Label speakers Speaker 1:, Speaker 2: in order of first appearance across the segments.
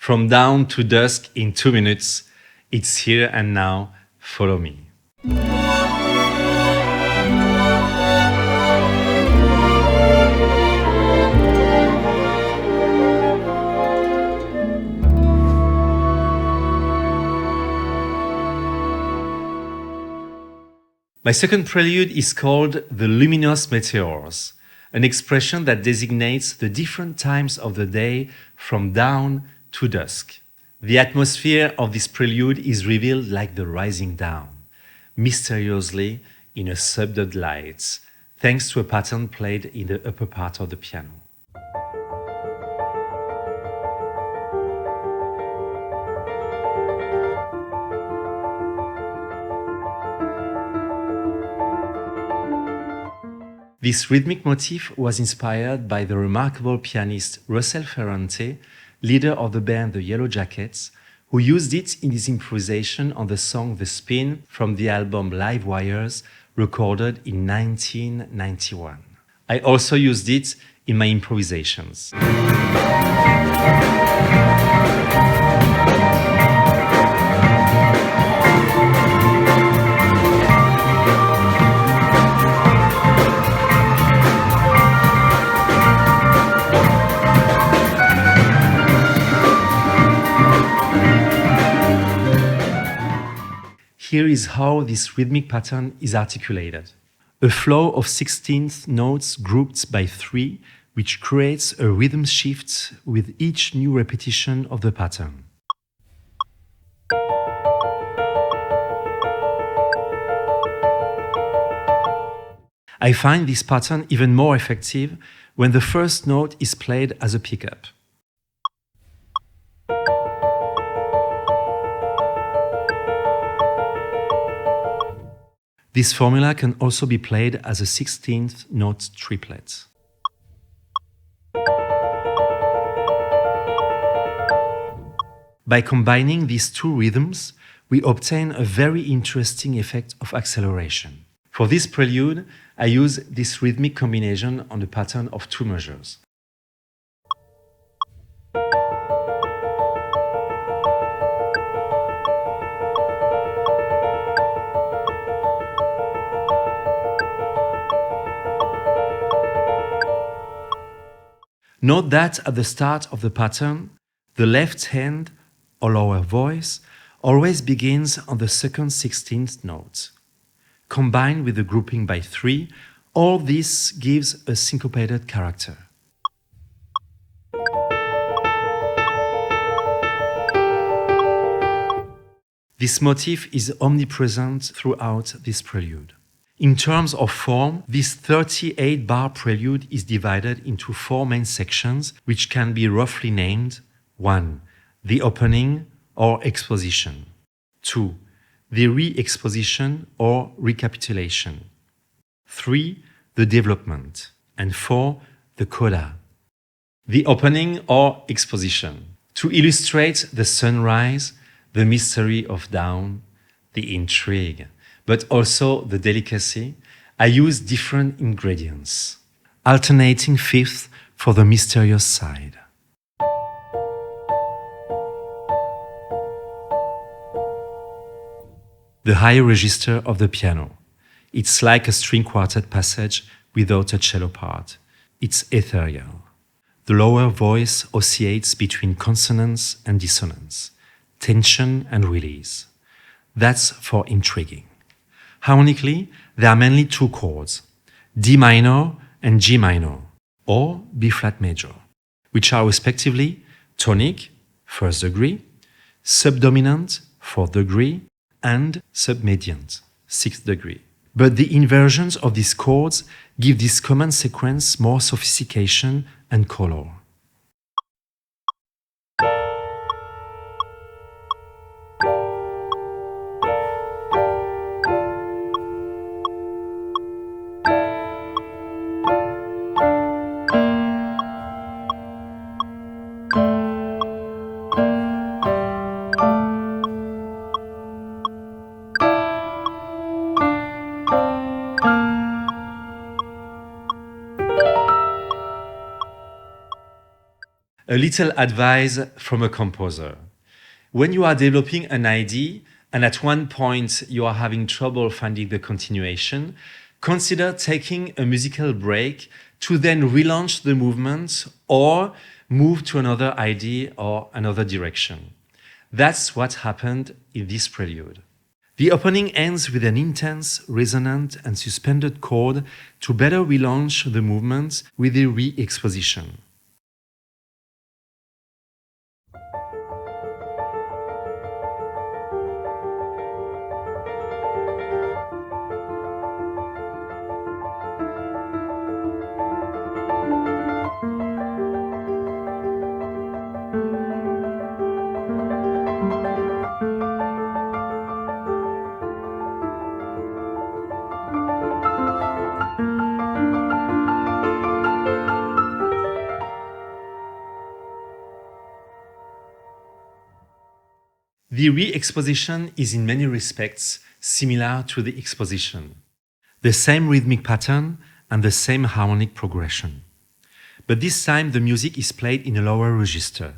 Speaker 1: From dawn to dusk in 2 minutes, it's here and now, follow me. My second prelude is called the luminous meteors, an expression that designates the different times of the day from dawn to dusk. The atmosphere of this prelude is revealed like the rising dawn, mysteriously in a subdued light, thanks to a pattern played in the upper part of the piano. This rhythmic motif was inspired by the remarkable pianist Russell Ferrante, leader of the band The Yellow Jackets, who used it in his improvisation on the song The Spin from the album Live Wires, recorded in 1991. I also used it in my improvisations. Here is how this rhythmic pattern is articulated. A flow of 16th notes grouped by 3, which creates a rhythm shift with each new repetition of the pattern. I find this pattern even more effective when the first note is played as a pickup. This formula can also be played as a 16th note triplet. By combining these two rhythms, we obtain a very interesting effect of acceleration. For this prelude, I use this rhythmic combination on a pattern of 2 measures. Note that at the start of the pattern, the left hand or lower voice always begins on the second 16th note. Combined with the grouping by 3, all this gives a syncopated character. This motif is omnipresent throughout this prelude. In terms of form, this 38-bar prelude is divided into 4 main sections, which can be roughly named: 1. The opening or exposition. 2. The re-exposition or recapitulation. 3. The development. And 4. The coda. The opening or exposition. To illustrate the sunrise, the mystery of dawn, the intrigue, but also the delicacy, I use different ingredients, alternating fifths for the mysterious side. The higher register of the piano. It's like a string quartet passage without a cello part. It's ethereal. The lower voice oscillates between consonance and dissonance, tension and release. That's for intriguing. Harmonically, there are mainly 2 chords, D minor and G minor, or B flat major, which are respectively tonic, 1st degree, subdominant, 4th degree, and submediant, 6th degree. But the inversions of these chords give this common sequence more sophistication and color. A little advice from a composer. When you are developing an idea and at one point you are having trouble finding the continuation, consider taking a musical break to then relaunch the movement or move to another idea or another direction. That's what happened in this prelude. The opening ends with an intense, resonant, and suspended chord to better relaunch the movement with a re-exposition. The re-exposition is in many respects similar to the exposition. The same rhythmic pattern and the same harmonic progression. But this time the music is played in a lower register.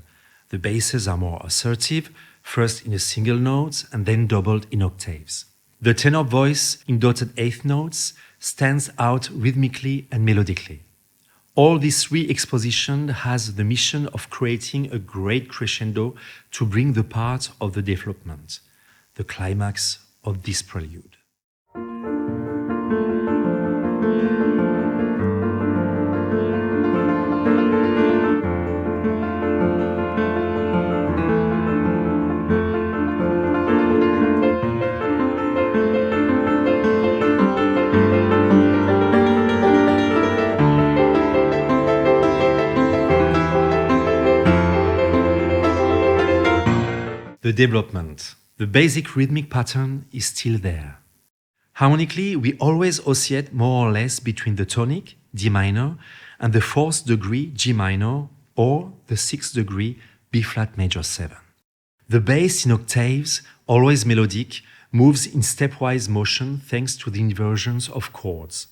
Speaker 1: The basses are more assertive, first in a single note and then doubled in octaves. The tenor voice in dotted eighth notes stands out rhythmically and melodically. All this re-exposition has the mission of creating a great crescendo to bring the part of the development, the climax of this prelude. The development. The basic rhythmic pattern is still there. Harmonically, we always oscillate more or less between the tonic, D minor, and the 4th degree, G minor, or the 6th degree, B flat major 7. The bass in octaves, always melodic, moves in stepwise motion thanks to the inversions of chords.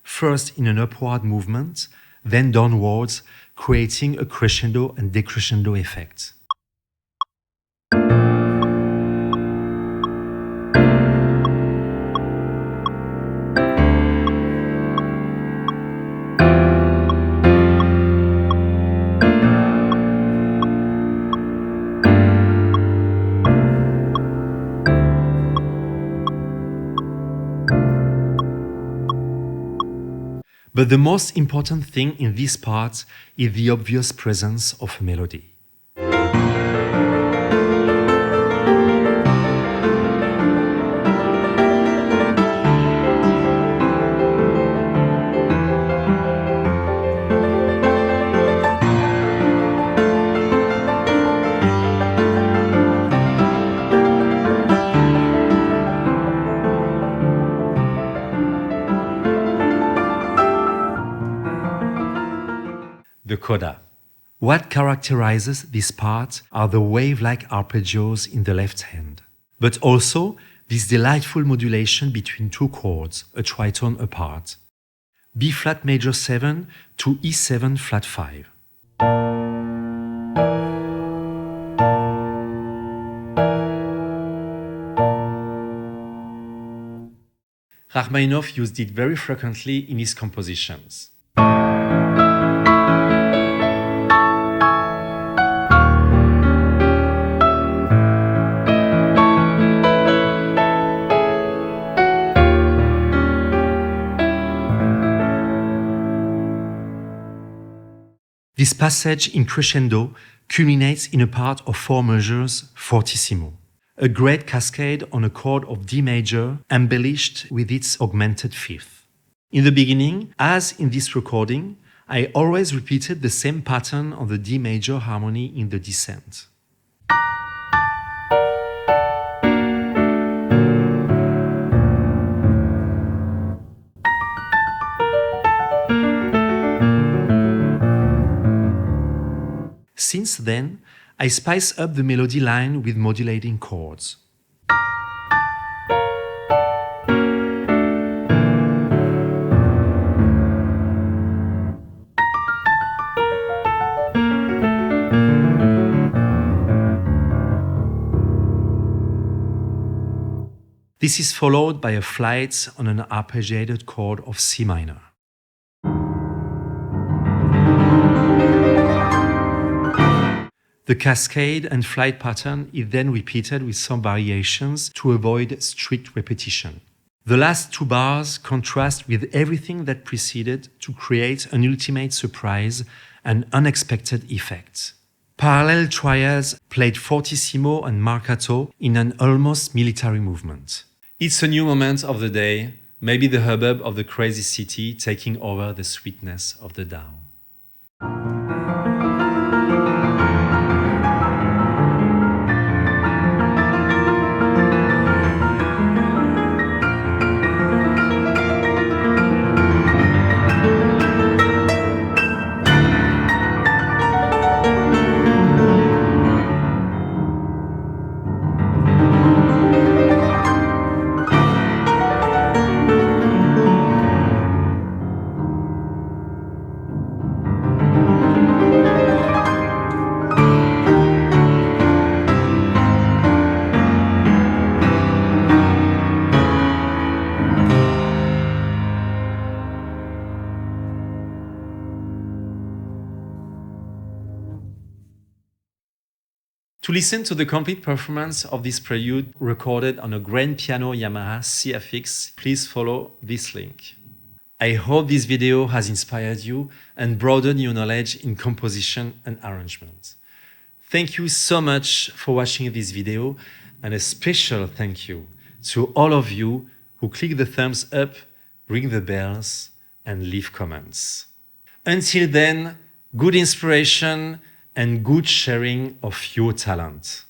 Speaker 1: First in an upward movement, then downwards, creating a crescendo and decrescendo effect. But the most important thing in this part is the obvious presence of a melody. The coda. What characterizes this part are the wave-like arpeggios in the left hand, but also this delightful modulation between two chords, a tritone apart. B flat major 7 to E7 flat 5. Rachmaninoff used it very frequently in his compositions. This passage in crescendo culminates in a part of 4 measures fortissimo, a great cascade on a chord of D major embellished with its augmented fifth. In the beginning, as in this recording, I always repeated the same pattern on the D major harmony in the descent. Since then, I spice up the melody line with modulating chords. This is followed by a flight on an arpeggiated chord of C minor. The cascade and flight pattern is then repeated with some variations to avoid strict repetition. The last two bars contrast with everything that preceded to create an ultimate surprise and unexpected effect. Parallel triads played fortissimo and marcato in an almost military movement. It's a new moment of the day, maybe the hubbub of the crazy city taking over the sweetness of the dawn. To listen to the complete performance of this prelude recorded on a grand piano Yamaha CFX, please follow this link. I hope this video has inspired you and broadened your knowledge in composition and arrangement. Thank you so much for watching this video, and a special thank you to all of you who click the thumbs up, ring the bells, and leave comments. Until then, good inspiration and good sharing of your talent.